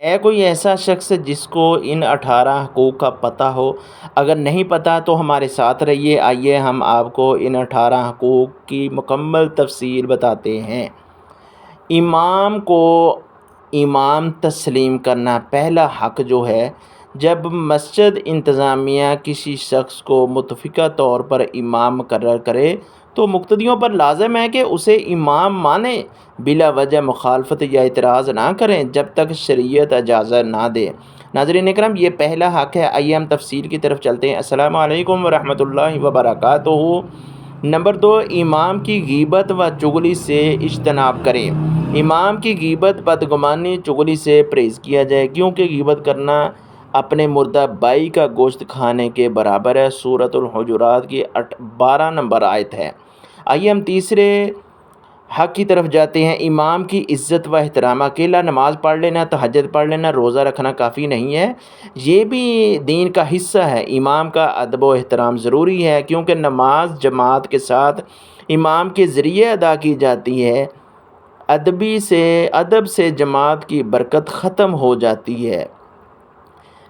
ہے کوئی ایسا شخص جس کو ان 18 حقوق کا پتہ ہو؟ اگر نہیں پتہ تو ہمارے ساتھ رہیے، آئیے ہم آپ کو ان 18 حقوق کی مکمل تفصیل بتاتے ہیں۔ امام کو امام تسلیم کرنا پہلا حق جو ہے، جب مسجد انتظامیہ کسی شخص کو متفقہ طور پر امام مقرر کرے تو مقتدیوں پر لازم ہے کہ اسے امام مانیں، بلا وجہ مخالفت یا اعتراض نہ کریں جب تک شریعت اجازت نہ دے۔ ناظرین اکرام، یہ پہلا حق ہے۔ آئیے ہم تفصیل کی طرف چلتے ہیں۔ السلام علیکم ورحمۃ اللہ وبرکاتہ۔ نمبر 2، امام کی غیبت و چغلی سے اجتناب کریں۔ امام کی غیبت، بدگمانی، چغلی سے پرہیز کیا جائے، کیونکہ غیبت کرنا اپنے مردہ بھائی کا گوشت کھانے کے برابر ہے۔ سورۃ الحجرات کی 12 نمبر آیت ہے۔ آئیے ہم تیسرے حق کی طرف جاتے ہیں۔ امام کی عزت و احترام۔ اکیلا نماز پڑھ لینا، تہجد پڑھ لینا، روزہ رکھنا کافی نہیں ہے، یہ بھی دین کا حصہ ہے۔ امام کا ادب و احترام ضروری ہے، کیونکہ نماز جماعت کے ساتھ امام کے ذریعے ادا کی جاتی ہے۔ ادب سے جماعت کی برکت ختم ہو جاتی ہے۔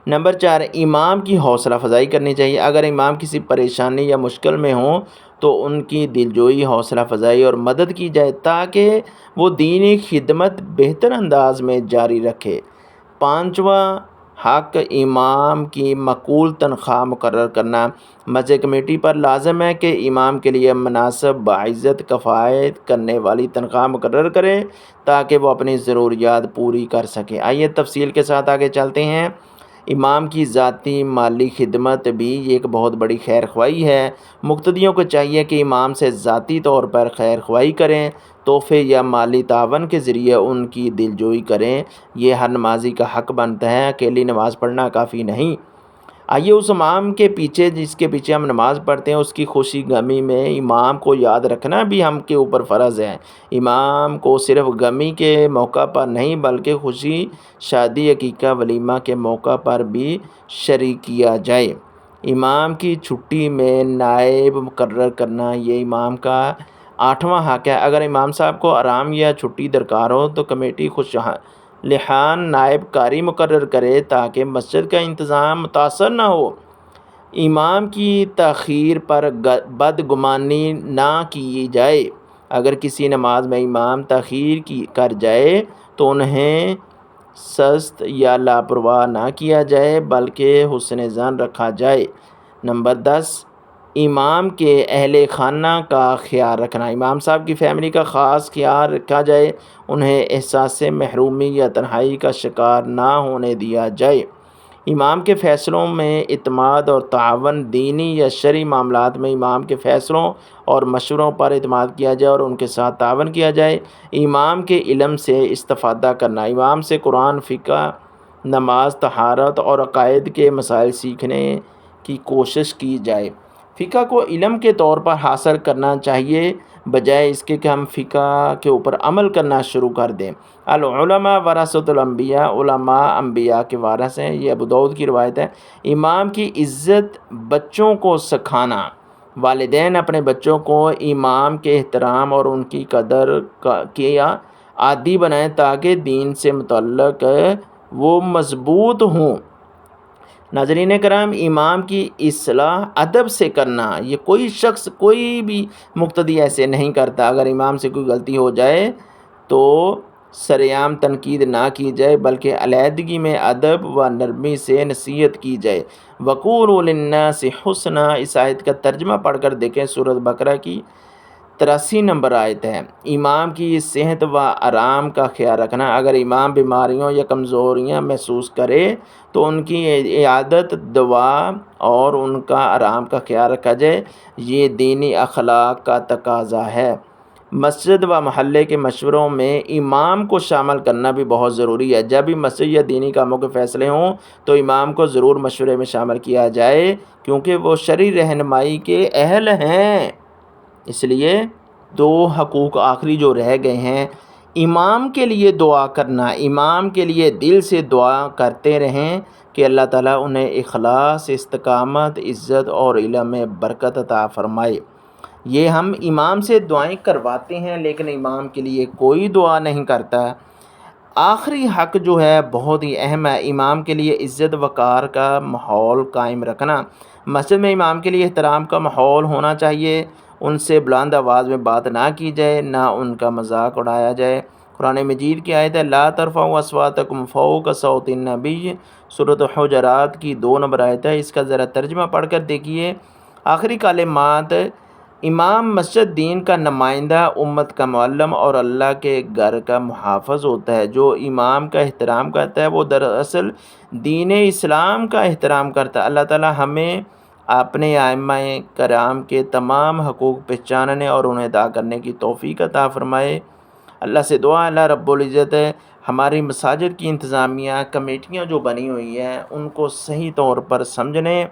نمبر 4، امام کی حوصلہ افزائی کرنی چاہیے۔ اگر امام کسی پریشانی یا مشکل میں ہوں تو ان کی دلجوئی، حوصلہ افزائی اور مدد کی جائے تاکہ وہ دینی خدمت بہتر انداز میں جاری رکھے۔ 5واں حق، امام کی معقول تنخواہ مقرر کرنا۔ مسجد کمیٹی پر لازم ہے کہ امام کے لیے مناسب، باعزت کفایت کرنے والی تنخواہ مقرر کرے تاکہ وہ اپنی ضروریات پوری کر سکے۔ آئیے تفصیل کے ساتھ آگے چلتے ہیں۔ امام کی ذاتی مالی خدمت بھی ایک بہت بڑی خیر خواہی ہے۔ مقتدیوں کو چاہیے کہ امام سے ذاتی طور پر خیر خواہی کریں، تحفے یا مالی تعاون کے ذریعے ان کی دلجوئی کریں۔ یہ ہر نمازی کا حق بنتا ہے، اکیلی نماز پڑھنا کافی نہیں۔ آئیے اس امام کے پیچھے، جس کے پیچھے ہم نماز پڑھتے ہیں، اس کی خوشی غمی میں امام کو یاد رکھنا بھی ہم کے اوپر فرض ہے۔ امام کو صرف غمی کے موقع پر نہیں بلکہ خوشی، شادی، عقیقہ، ولیمہ کے موقع پر بھی شریک کیا جائے۔ امام کی چھٹی میں نائب مقرر کرنا، یہ امام کا 8واں حق ہے۔ اگر امام صاحب کو آرام یا چھٹی درکار ہو تو کمیٹی خوشحال نائب کاری مقرر کرے تاکہ مسجد کا انتظام متاثر نہ ہو۔ امام کی تاخیر پر بدگمانی نہ کی جائے۔ اگر کسی نماز میں امام تاخیر کر جائے تو انہیں سست یا لاپرواہ نہ کیا جائے بلکہ حسن ظن رکھا جائے۔ نمبر 10، امام کے اہل خانہ کا خیال رکھنا۔ امام صاحب کی فیملی کا خاص خیال رکھا جائے، انہیں احساس محرومی یا تنہائی کا شکار نہ ہونے دیا جائے۔ امام کے فیصلوں میں اعتماد اور تعاون۔ دینی یا شرعی معاملات میں امام کے فیصلوں اور مشوروں پر اعتماد کیا جائے اور ان کے ساتھ تعاون کیا جائے۔ امام کے علم سے استفادہ کرنا۔ امام سے قرآن، فقہ، نماز، طہارت اور عقائد کے مسائل سیکھنے کی کوشش کی جائے۔ فقہ کو علم کے طور پر حاصل کرنا چاہیے، بجائے اس کے کہ ہم فقہ کے اوپر عمل کرنا شروع کر دیں۔ العلماء ورثۃ الانبیاء، علماء انبیاء کے وارث ہیں، یہ ابو داؤد کی روایت ہے۔ امام کی عزت، بچوں کو سکھانا۔ والدین اپنے بچوں کو امام کے احترام اور ان کی قدر کے عادی بنائیں تاکہ دین سے متعلق وہ مضبوط ہوں۔ ناظرین کرام، امام کی اصلاح ادب سے کرنا، یہ کوئی شخص، کوئی بھی مقتدی ایسے نہیں کرتا۔ اگر امام سے کوئی غلطی ہو جائے تو سرعام تنقید نہ کی جائے بلکہ علیحدگی میں ادب و نرمی سے نصیحت کی جائے۔ وَقُولُوا لِلنَّاسِ حُسْنًا، اس آیت کا ترجمہ پڑھ کر دیکھیں، سورۃ بقرہ کی 83 نمبر آیت ہے۔ امام کی صحت و آرام کا خیال رکھنا۔ اگر امام بیماریوں یا کمزوریاں محسوس کرے تو ان کی عیادت، دوا اور ان کا آرام کا خیال رکھا جائے، یہ دینی اخلاق کا تقاضا ہے۔ مسجد و محلے کے مشوروں میں امام کو شامل کرنا بھی بہت ضروری ہے۔ جب بھی مسجد یا دینی کاموں کے فیصلے ہوں تو امام کو ضرور مشورے میں شامل کیا جائے، کیونکہ وہ شرعی رہنمائی کے اہل ہیں۔ اس لیے 2 حقوق آخری جو رہ گئے ہیں، امام کے لیے دعا کرنا۔ امام کے لیے دل سے دعا کرتے رہیں کہ اللہ تعالیٰ انہیں اخلاص، استقامت، عزت اور علم میں برکت عطا فرمائے۔ یہ ہم امام سے دعائیں کرواتے ہیں لیکن امام کے لیے کوئی دعا نہیں کرتا۔ آخری حق جو ہے بہت ہی اہم ہے، امام کے لیے عزت وقار کا ماحول قائم رکھنا۔ مسجد میں امام کے لیے احترام کا ماحول ہونا چاہیے، ان سے بلند آواز میں بات نہ کی جائے، نہ ان کا مذاق اڑایا جائے۔ قرآن مجید کی آیت ہے لا ترفعوا اصواتکم فوق صوت النبی، سورۃ حجرات کی 2 نمبر آیت ہے، اس کا ذرا ترجمہ پڑھ کر دیکھیے۔ آخری کلمات، امام مسجد دین کا نمائندہ، امت کا معلم اور اللہ کے گھر کا محافظ ہوتا ہے۔ جو امام کا احترام کرتا ہے وہ دراصل دین اسلام کا احترام کرتا ہے۔ اللہ تعالی ہمیں اپنے ائمہ کرام کے تمام حقوق پہچاننے اور انہیں ادا کرنے کی توفیق عطا فرمائے۔ اللہ سے دعا اللہ رب العزت ہماری مساجد کی انتظامیہ کمیٹیاں جو بنی ہوئی ہیں ان کو صحیح طور پر سمجھنے،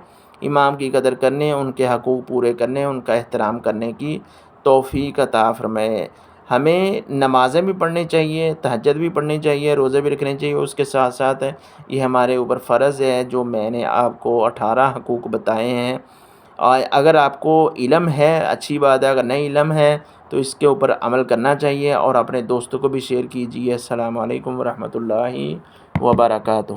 امام کی قدر کرنے، ان کے حقوق پورے کرنے، ان کا احترام کرنے کی توفیق عطا فرمائے۔ ہمیں نمازیں بھی پڑھنی چاہیے، تہجد بھی پڑھنی چاہیے، روزے بھی رکھنے چاہیے، اس کے ساتھ ساتھ یہ ہمارے اوپر فرض ہے جو میں نے آپ کو 18 حقوق بتائے ہیں۔ اور اگر آپ کو علم ہے اچھی بات ہے، اگر نہیں علم ہے تو اس کے اوپر عمل کرنا چاہیے اور اپنے دوستوں کو بھی شیئر کیجیے۔ السلام علیکم ورحمۃ اللہ وبرکاتہ۔